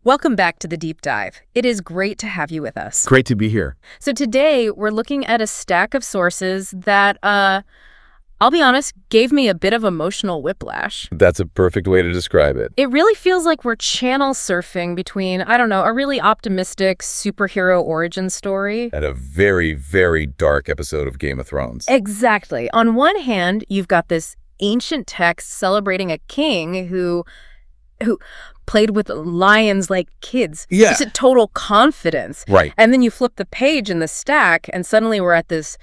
Welcome back to the Deep Dive. It is great to have you with us. Great to be here. So today we're looking at a stack of sources that, I'll be honest, gave me a bit of emotional whiplash. That's a perfect way to describe it. It really feels like we're channel surfing between, I don't know, a really optimistic superhero origin story. And a very, very dark episode of Game of Thrones. Exactly. On one hand, you've got this ancient text celebrating a king who played with lions like kids. Yeah. Just a total confidence. Right. And then you flip the page in the stack, and suddenly we're at this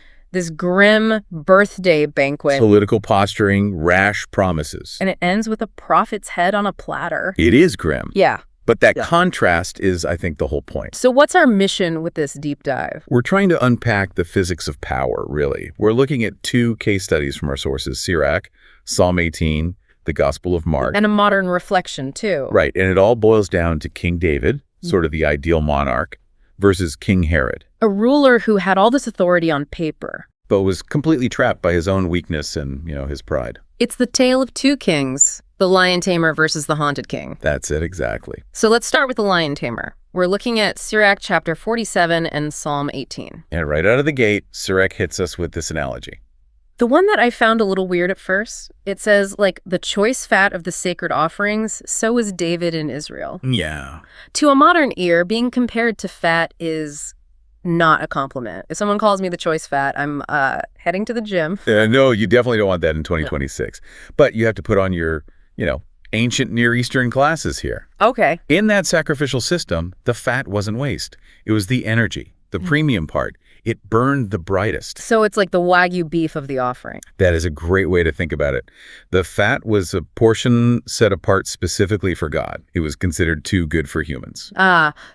grim birthday banquet. Political posturing, rash promises. And it ends with a prophet's head on a platter. It is grim. Yeah. But that contrast is, I think, the whole point. So what's our mission with this deep dive? We're trying to unpack the physics of power, really. We're looking at two case studies from our sources, Sirach, Psalm 18, the Gospel of Mark. And a modern reflection, too. Right, and it all boils down to King David, sort of the ideal monarch, versus King Herod. A ruler who had all this authority on paper, but was completely trapped by his own weakness and, his pride. It's the tale of two kings, the lion tamer versus the haunted king. That's it, exactly. So let's start with the lion tamer. We're looking at Sirach chapter 47 and Psalm 18. And right out of the gate, Sirach hits us with this analogy. The one that I found a little weird at first, it says, the choice fat of the sacred offerings, so is David in Israel. Yeah. To a modern ear, being compared to fat is not a compliment. If someone calls me the choice fat, I'm heading to the gym. No, you definitely don't want that in 2026. But you have to put on your, ancient Near Eastern glasses here. Okay. In that sacrificial system, the fat wasn't waste. It was the energy, the premium part. It burned the brightest. So it's like the Wagyu beef of the offering. That is a great way to think about it. The fat was a portion set apart specifically for God. It was considered too good for humans.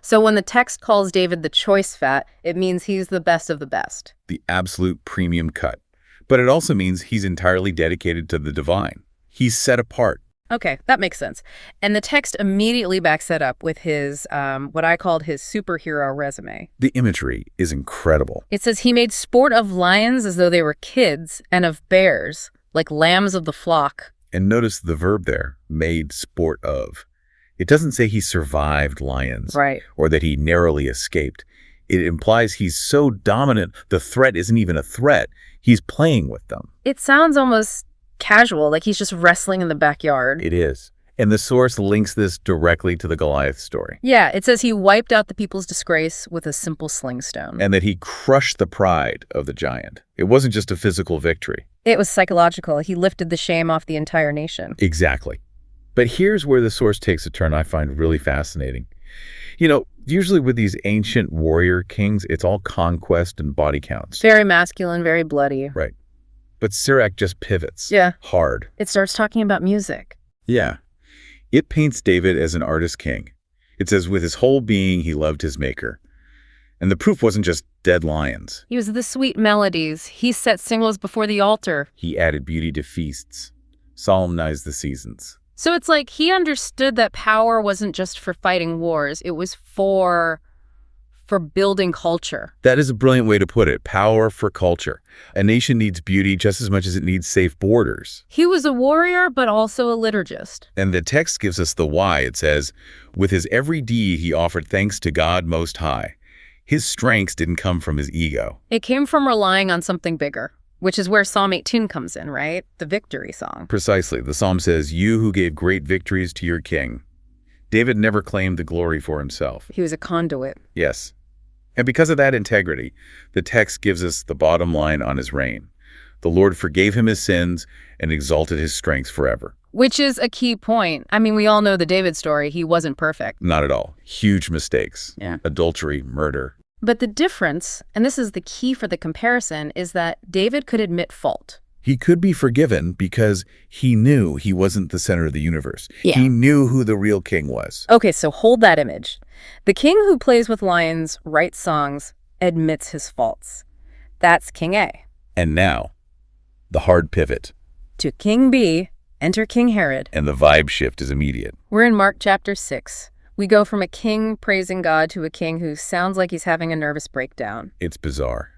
So when the text calls David the choice fat, it means he's the best of the best. The absolute premium cut. But it also means he's entirely dedicated to the divine. He's set apart. Okay, that makes sense. And the text immediately backs that up with his, what I called his superhero resume. The imagery is incredible. It says he made sport of lions as though they were kids, and of bears, like lambs of the flock. And notice the verb there, made sport of. It doesn't say he survived lions. Right. Or that he narrowly escaped. It implies he's so dominant, the threat isn't even a threat. He's playing with them. It sounds almost casual, like he's just wrestling in the backyard. It is. And the source links this directly to the Goliath story. Yeah, it says he wiped out the people's disgrace with a simple sling stone. And that he crushed the pride of the giant. It wasn't just a physical victory. It was psychological. He lifted the shame off the entire nation. Exactly. But here's where the source takes a turn I find really fascinating. Usually with these ancient warrior kings, it's all conquest and body counts. Very masculine, very bloody. Right. But Sirach just pivots. Yeah. Hard. It starts talking about music. Yeah. It paints David as an artist king. It says with his whole being, he loved his maker. And the proof wasn't just dead lions. He was the sweet melodies. He set singles before the altar. He added beauty to feasts, solemnized the seasons. So it's like he understood that power wasn't just for fighting wars. It was for building culture. That is a brilliant way to put it. Power for culture. A nation needs beauty just as much as it needs safe borders. He was a warrior, but also a liturgist. And the text gives us the why. It says, with his every deed, he offered thanks to God Most High. His strengths didn't come from his ego. It came from relying on something bigger, which is where Psalm 18 comes in, right? The victory song. Precisely. The psalm says, you who gave great victories to your king. David never claimed the glory for himself. He was a conduit. Yes. And because of that integrity, the text gives us the bottom line on his reign. The Lord forgave him his sins and exalted his strengths forever. Which is a key point. I mean, we all know the David story. He wasn't perfect. Not at all. Huge mistakes. Yeah. Adultery, murder. But the difference, and this is the key for the comparison, is that David could admit fault. He could be forgiven because he knew he wasn't the center of the universe. Yeah. He knew who the real king was. Okay, so hold that image. The king who plays with lions, writes songs, admits his faults. That's King A. And now, the hard pivot. To King B, enter King Herod. And the vibe shift is immediate. We're in Mark chapter 6. We go from a king praising God to a king who sounds like he's having a nervous breakdown. It's bizarre.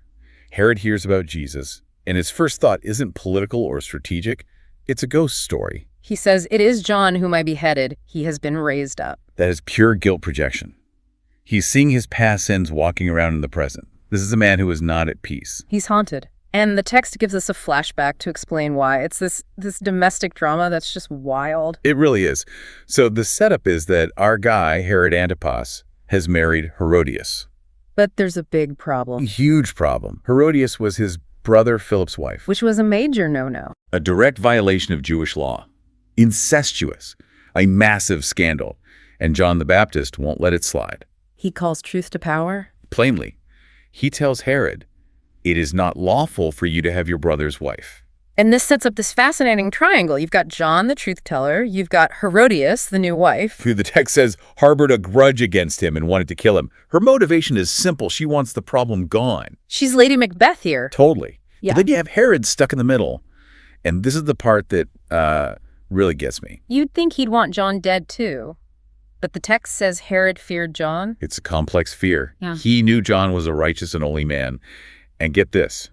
Herod hears about Jesus, and his first thought isn't political or strategic. It's a ghost story. He says, "It is John whom I beheaded. He has been raised up." That is pure guilt projection. He's seeing his past sins walking around in the present. This is a man who is not at peace. He's haunted. And the text gives us a flashback to explain why. It's this domestic drama that's just wild. It really is. So the setup is that our guy, Herod Antipas, has married Herodias. But there's a big problem. Huge problem. Herodias was his brother Philip's wife. Which was a major no-no. A direct violation of Jewish law. Incestuous. A massive scandal. And John the Baptist won't let it slide. He calls truth to power? Plainly, he tells Herod, it is not lawful for you to have your brother's wife. And this sets up this fascinating triangle. You've got John, the truth teller. You've got Herodias, the new wife. Who the text says harbored a grudge against him and wanted to kill him. Her motivation is simple. She wants the problem gone. She's Lady Macbeth here. Totally. Yeah. But then you have Herod stuck in the middle. And this is the part that really gets me. You'd think he'd want John dead, too. But the text says Herod feared John. It's a complex fear. Yeah. He knew John was a righteous and holy man. And get this,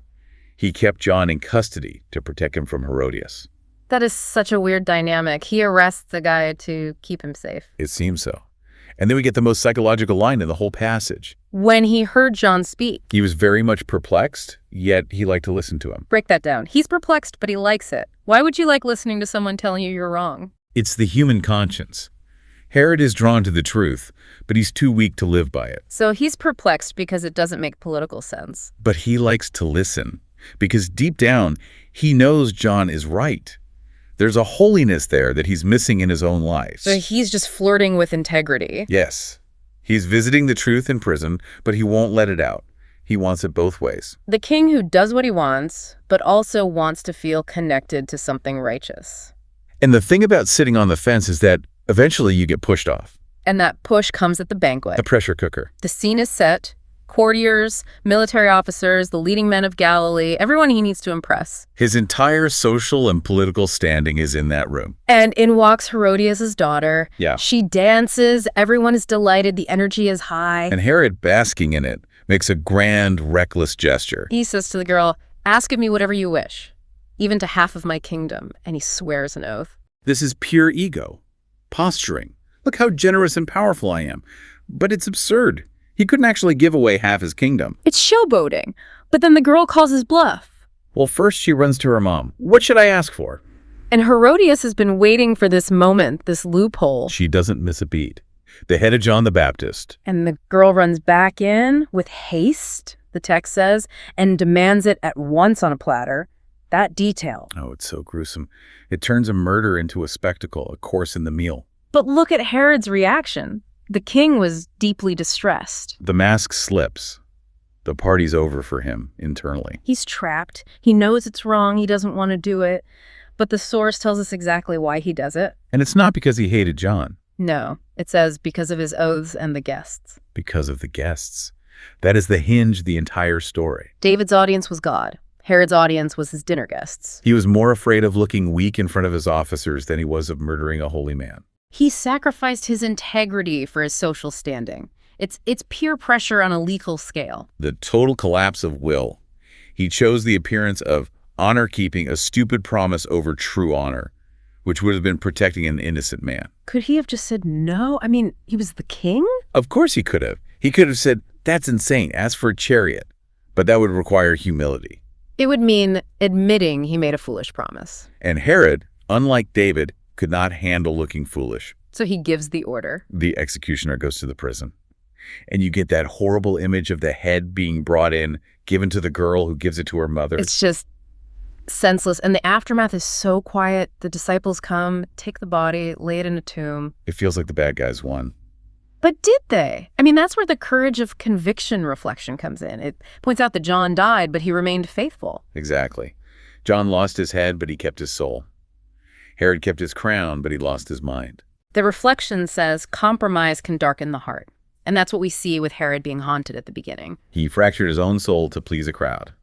he kept John in custody to protect him from Herodias. That is such a weird dynamic. He arrests the guy to keep him safe. It seems so. And then we get the most psychological line in the whole passage. When he heard John speak. He was very much perplexed, yet he liked to listen to him. Break that down. He's perplexed, but he likes it. Why would you like listening to someone telling you you're wrong? It's the human conscience. Herod is drawn to the truth, but he's too weak to live by it. So he's perplexed because it doesn't make political sense. But he likes to listen, because deep down, he knows John is right. There's a holiness there that he's missing in his own life. So he's just flirting with integrity. Yes. He's visiting the truth in prison, but he won't let it out. He wants it both ways. The king who does what he wants, but also wants to feel connected to something righteous. And the thing about sitting on the fence is that eventually you get pushed off. And that push comes at the banquet. A pressure cooker. The scene is set. Courtiers, military officers, the leading men of Galilee, everyone he needs to impress. His entire social and political standing is in that room. And in walks Herodias' daughter. Yeah. She dances. Everyone is delighted. The energy is high. And Herod, basking in it, makes a grand, reckless gesture. He says to the girl, "Ask of me whatever you wish, even to half of my kingdom." And he swears an oath. This is pure ego. Posturing. Look how generous and powerful I am. But it's absurd. He couldn't actually give away half his kingdom. It's showboating. But then the girl calls his bluff. Well, first she runs to her mom. What should I ask for? And Herodias has been waiting for this moment, this loophole. She doesn't miss a beat. The head of John the Baptist. And the girl runs back in with haste, the text says, and demands it at once on a platter. That detail. Oh, it's so gruesome. It turns a murder into a spectacle, a course in the meal. But look at Herod's reaction. The king was deeply distressed. The mask slips. The party's over for him internally. He's trapped. He knows it's wrong. He doesn't want to do it. But the source tells us exactly why he does it. And it's not because he hated John. No, it says because of his oaths and the guests. Because of the guests. That is the hinge of the entire story. David's audience was God. Herod's audience was his dinner guests. He was more afraid of looking weak in front of his officers than he was of murdering a holy man. He sacrificed his integrity for his social standing. It's peer pressure on a legal scale. The total collapse of will. He chose the appearance of honor-keeping, a stupid promise over true honor, which would have been protecting an innocent man. Could he have just said no? I mean, he was the king? Of course he could have. He could have said, "That's insane, ask for a chariot." But that would require humility. It would mean admitting he made a foolish promise. And Herod, unlike David, could not handle looking foolish. So he gives the order. The executioner goes to the prison. And you get that horrible image of the head being brought in, given to the girl who gives it to her mother. It's just senseless. And the aftermath is so quiet. The disciples come, take the body, lay it in a tomb. It feels like the bad guys won. But did they? I mean, that's where the courage of conviction reflection comes in. It points out that John died, but he remained faithful. Exactly. John lost his head, but he kept his soul. Herod kept his crown, but he lost his mind. The reflection says compromise can darken the heart. And that's what we see with Herod being haunted at the beginning. He fractured his own soul to please a crowd.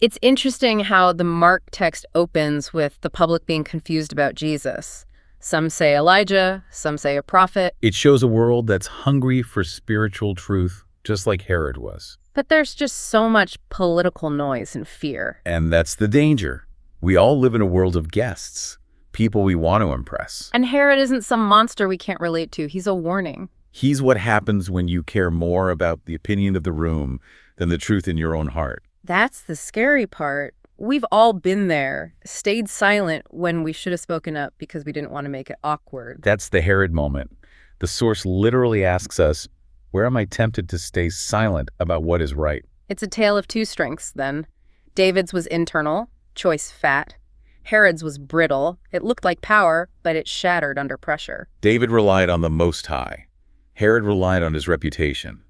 It's interesting how the Mark text opens with the public being confused about Jesus. Some say Elijah, some say a prophet. It shows a world that's hungry for spiritual truth, just like Herod was. But there's just so much political noise and fear. And that's the danger. We all live in a world of guests. people we want to impress. And Herod isn't some monster we can't relate to. He's a warning. He's what happens when you care more about the opinion of the room than the truth in your own heart. That's the scary part. We've all been there, stayed silent when we should have spoken up because we didn't want to make it awkward. That's the Herod moment. The source literally asks us, where am I tempted to stay silent about what is right? It's a tale of two strengths, then. David's was internal, choice fat. Herod's was brittle. It looked like power, but it shattered under pressure. David relied on the Most High. Herod relied on his reputation.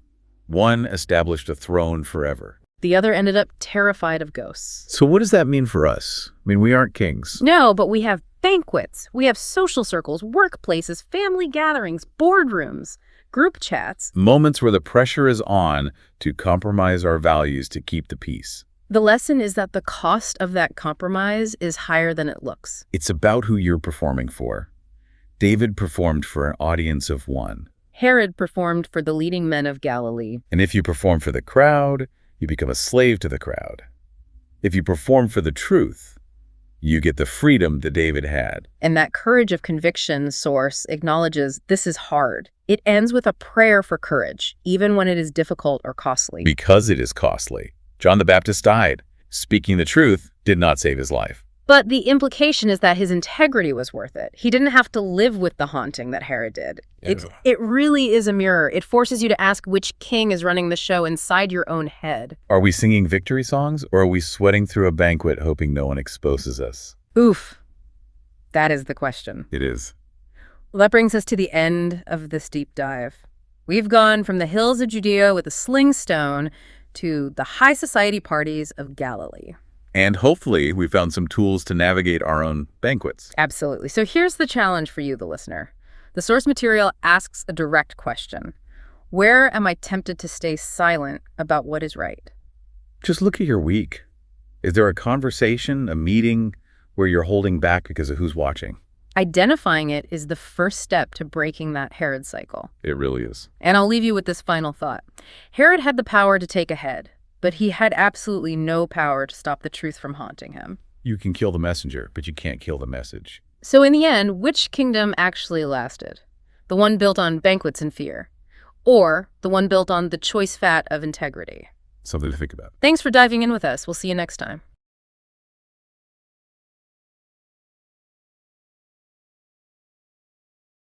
One established a throne forever. The other ended up terrified of ghosts. So what does that mean for us? I mean, we aren't kings. No, but we have banquets. We have social circles, workplaces, family gatherings, boardrooms, group chats. Moments where the pressure is on to compromise our values to keep the peace. The lesson is that the cost of that compromise is higher than it looks. It's about who you're performing for. David performed for an audience of one. Herod performed for the leading men of Galilee. And if you perform for the crowd, you become a slave to the crowd. If you perform for the truth, you get the freedom that David had. And that courage of conviction source acknowledges this is hard. It ends with a prayer for courage, even when it is difficult or costly. Because it is costly. John the Baptist died. Speaking the truth did not save his life. But the implication is that his integrity was worth it. He didn't have to live with the haunting that Herod did. It really is a mirror. It forces you to ask which king is running the show inside your own head. Are we singing victory songs, or are we sweating through a banquet hoping no one exposes us? Oof. That is the question. It is. Well, that brings us to the end of this deep dive. We've gone from the hills of Judea with a sling stone to the high society parties of Galilee. And hopefully we found some tools to navigate our own banquets. Absolutely. So here's the challenge for you, the listener. The source material asks a direct question. Where am I tempted to stay silent about what is right? Just look at your week. Is there a conversation, a meeting, where you're holding back because of who's watching? Identifying it is the first step to breaking that Herod cycle. It really is. And I'll leave you with this final thought. Herod had the power to take ahead, but he had absolutely no power to stop the truth from haunting him. You can kill the messenger, but you can't kill the message. So in the end, which kingdom actually lasted? The one built on banquets and fear, or the one built on the choice fat of integrity? Something to think about. Thanks for diving in with us. We'll see you next time.